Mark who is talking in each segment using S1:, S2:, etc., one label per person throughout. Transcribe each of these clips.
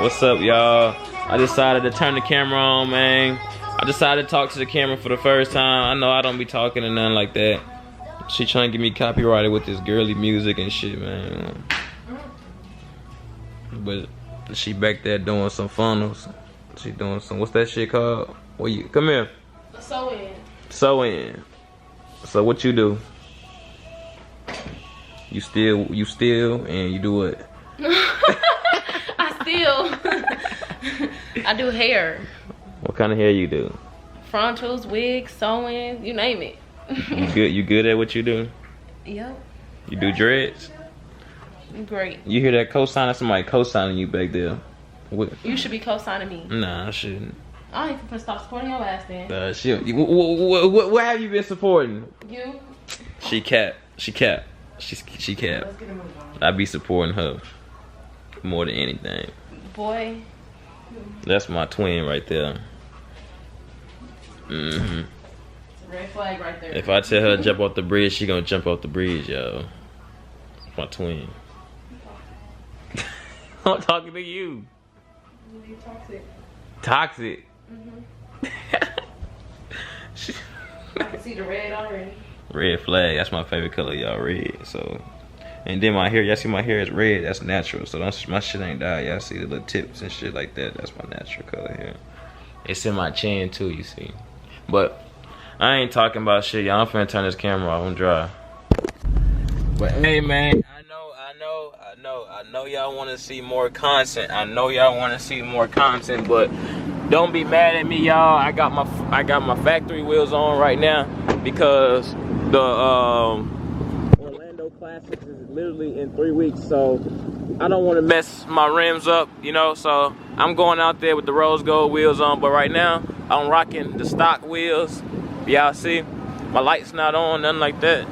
S1: What's up, y'all? I decided to turn the camera on, man. I decided to talk to the camera for the first time. I know I don't be talking and nothing like that. She trying to get me copyrighted with this girly music and shit, man. But she back there doing some funnels. She doing some, what's that shit called? Well, you come here.
S2: Sew in.
S1: Sew in. So what you do? You steal and you do what?
S2: I do hair.
S1: What kind of hair you do?
S2: Frontals, wigs, sewing, you name it.
S1: You good at what you do?
S2: Yep.
S1: You do dreads?
S2: Great.
S1: You hear that co-signing? Somebody co-signing you back there. What?
S2: You should be co-signing me.
S1: Nah, I shouldn't.
S2: I ain't gonna stop supporting your ass then.
S1: What have you been supporting?
S2: You.
S1: She cap. She cap. She cap.
S2: Let's get a move on.
S1: I be supporting her more than anything.
S2: Boy.
S1: That's my twin right there. Mm-hmm.
S2: It's a red flag right there.
S1: If I tell her to jump off the bridge, she gonna jump off the bridge, yo. My twin. I'm talking to you.
S2: You toxic.
S1: Toxic.
S2: I can see the red already.
S1: Red flag. That's my favorite color, y'all. Red. So, and then my hair. Y'all see my hair is red. That's natural. So my shit ain't dyed. Y'all see the little tips and shit like that. That's my natural color here. It's in my chin too. You see. But I ain't talking about shit, y'all. I'm finna turn this camera off. I'm dry. But hey, man. I know y'all want to see more content. I know y'all want to see more content, but don't be mad at me, y'all. I got my factory wheels on right now because the Orlando Classics is literally in 3 weeks, so I don't want to mess my rims up, you know. So I'm going out there with the rose gold wheels on, but right now I'm rocking the stock wheels. Y'all see, my light's not on, nothing like that.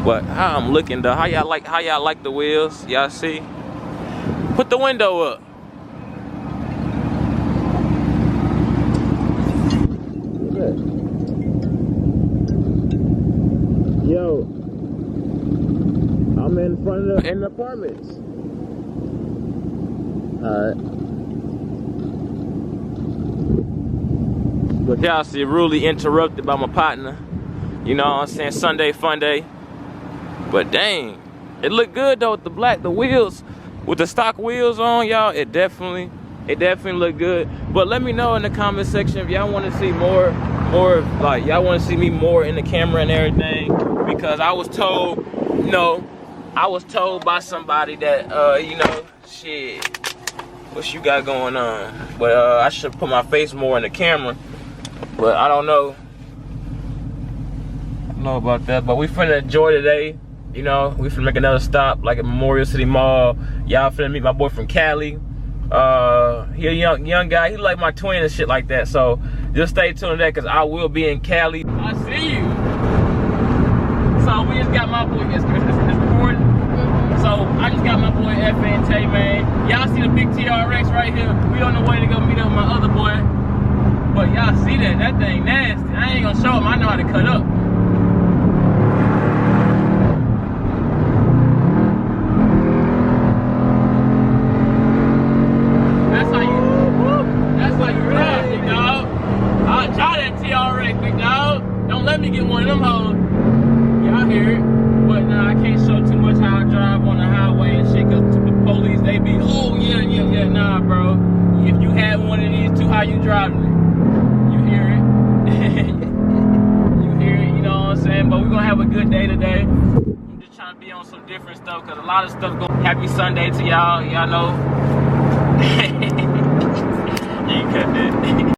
S1: But how I'm looking though, how y'all like the wheels? Y'all see? Put the window up. Yo, I'm in front of the apartments. Alright. But y'all see, really interrupted by my partner. You know what I'm saying? Sunday fun day. But dang, it look good though with the wheels, with the stock wheels on, y'all. It definitely look good. But let me know in the comment section if y'all want to see more like y'all want to see me more in the camera and everything. Because I was told, you know, by somebody that you know, shit, what you got going on? But I should put my face more in the camera. But I don't know about that. But we finna enjoy today. You know, we finna make another stop like at Memorial City Mall. Y'all finna meet my boy from Cali. He a young guy. He like my twin and shit like that. So just stay tuned to that because I will be in Cali. I see you. So we just got my boy. It's recording. So I just got my boy FNT, man. Y'all see the big TRX right here. We on the way to go meet up with my other boy. But y'all see that? That thing nasty. I ain't gonna show him. I know how to cut up. Let me get one of them hoes. Y'all hear it. But nah, I can't show too much how I drive on the highway and shit, cause the police, they be, oh yeah, nah bro. If you had one of these two, how you driving it? You hear it. You hear it, you know what I'm saying? But we're gonna have a good day today. I'm just trying to be on some different stuff, cause a lot of stuff going. Happy Sunday to y'all, y'all know. You cut that.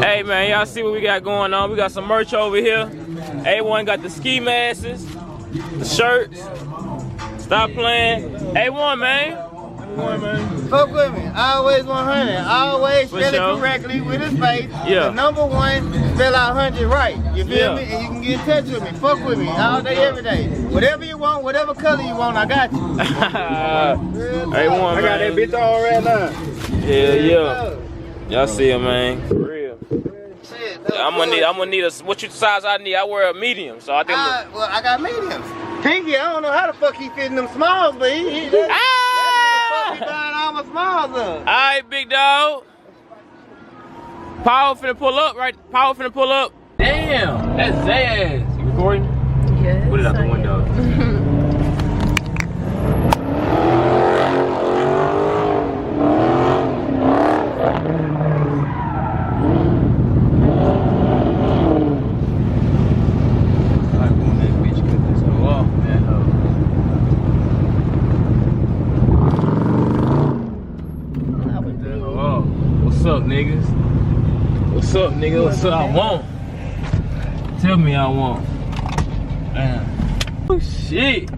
S1: Hey man, y'all see what we got going on? We got some merch over here. A1 got the ski masks, the shirts. Stop playing. A1 man. A1 man.
S3: Fuck with me. Always 100. Always spell it correctly with his face.
S1: Yeah.
S3: The *1, spell out 100 right. You feel me? And you can get in touch with me. Fuck with me all day, every day. Whatever you want, whatever color you want, I got you.
S1: A1 man.
S3: I got that bitch on right now.
S1: Yeah. Y'all see him, man. For real. Shit, I'm gonna need a, what size I need? I wear a medium, so I think.
S3: Well, I got mediums. Pinky, I don't know how the fuck he fitting them smalls, but he buying all my smiles up.
S1: Alright, big dog. Power finna pull up, right? Power finna pull up. Damn, that's Zaz. You recording?
S2: Yes.
S1: Put it out the window. What's up, niggas? What's up, nigga? What's up? I want. Tell me I want. Damn. Oh shit.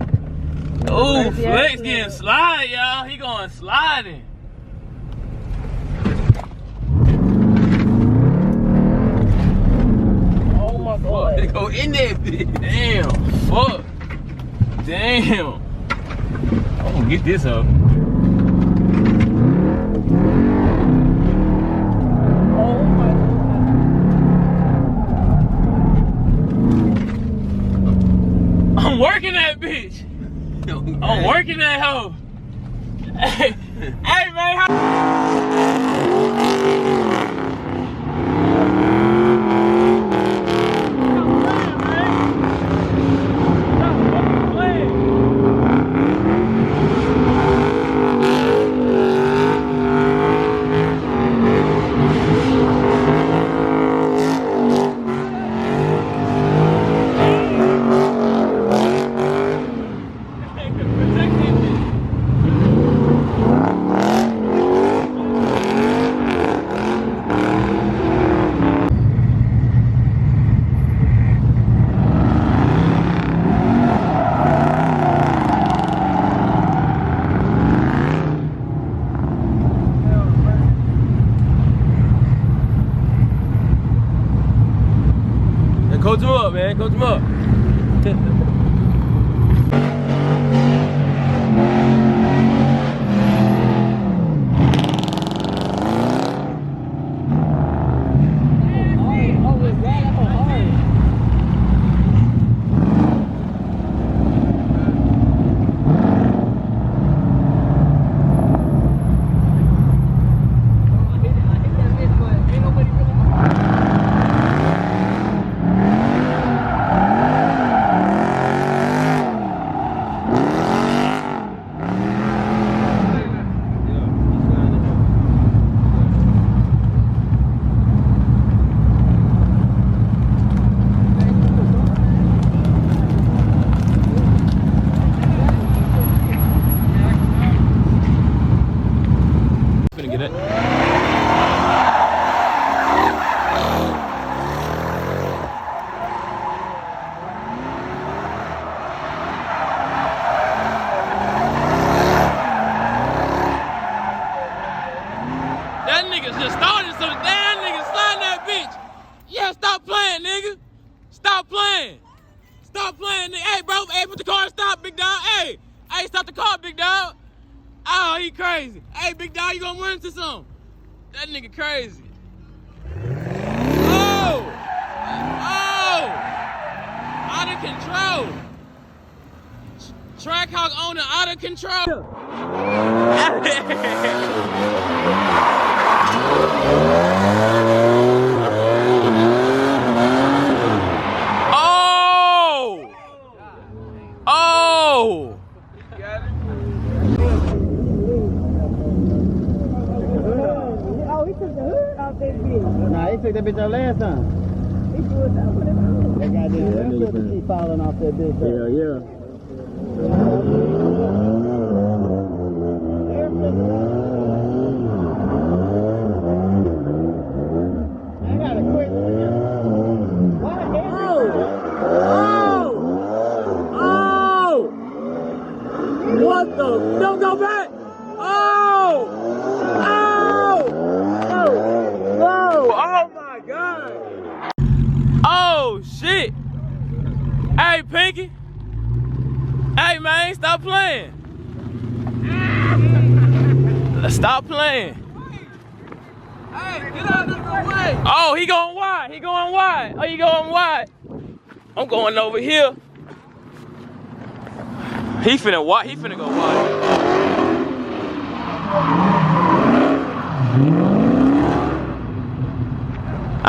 S1: Oh, Flex getting slide, y'all. He going sliding. Oh my god. They go in there, bitch. Damn. Fuck. Damn. I'm gonna get this up. I'm working that bitch. I'm working that hoe. Hey, hey man. Coach him up, man. Coach him up. Get it. That nigga just started, so that nigga sliding that bitch. Yeah, stop playing, nigga. Stop playing. Stop playing, nigga. Hey, bro, hey, put the car in stop, big dog. Hey, stop the car, big dog. Oh, he crazy. Hey, big dog, you gonna run into something? That nigga crazy. Oh! Oh! Out of control. Trackhawk owner out of control. Oh! Oh!
S3: Nah, he took that bitch out last time. That goddamn keep falling off that bitch. Hell yeah. I got a question. What the? Don't go back! Oh! Oh my God!
S1: Oh shit! Hey Pinky! Hey man, stop playing! Stop playing!
S2: Hey, get out of the way!
S1: Oh, he going wide! He going wide! Oh, you going wide? I'm going over here. He finna go wide.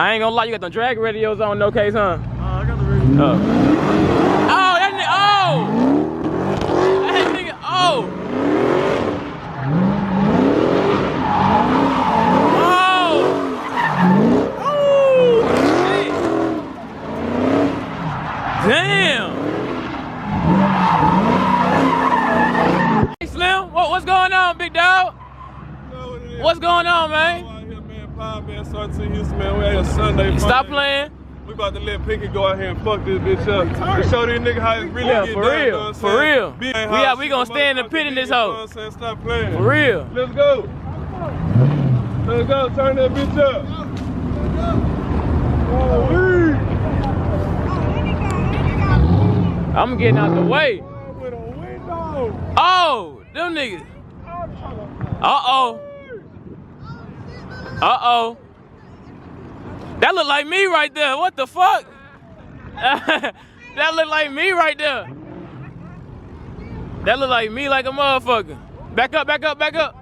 S1: I ain't gonna lie, you got the drag radios on, no case, huh?
S2: I got the radio.
S1: Oh, that nigga, that nigga, shit. Damn. Hey, Slim, what's going on, big dog? What's going on, man?
S2: Houston, man. We had a Sunday.
S1: Stop playing.
S2: We about to let Pinky go out here and fuck this bitch up. And show these niggas how it really get
S1: for
S2: done,
S1: real,
S2: you know what I'm
S1: for
S2: saying?
S1: real. We gonna stay in the pit in this hoe.
S2: You know what I'm saying? Stop playing.
S1: For real.
S2: Let's go. Let's go. Turn that bitch up.
S1: I'm getting out the way.
S2: With a window.
S1: Oh, them niggas. Uh-oh. Uh-oh. That look like me right there. What the fuck? That look like me right there. That look like me like a motherfucker. Back up, back up, back up.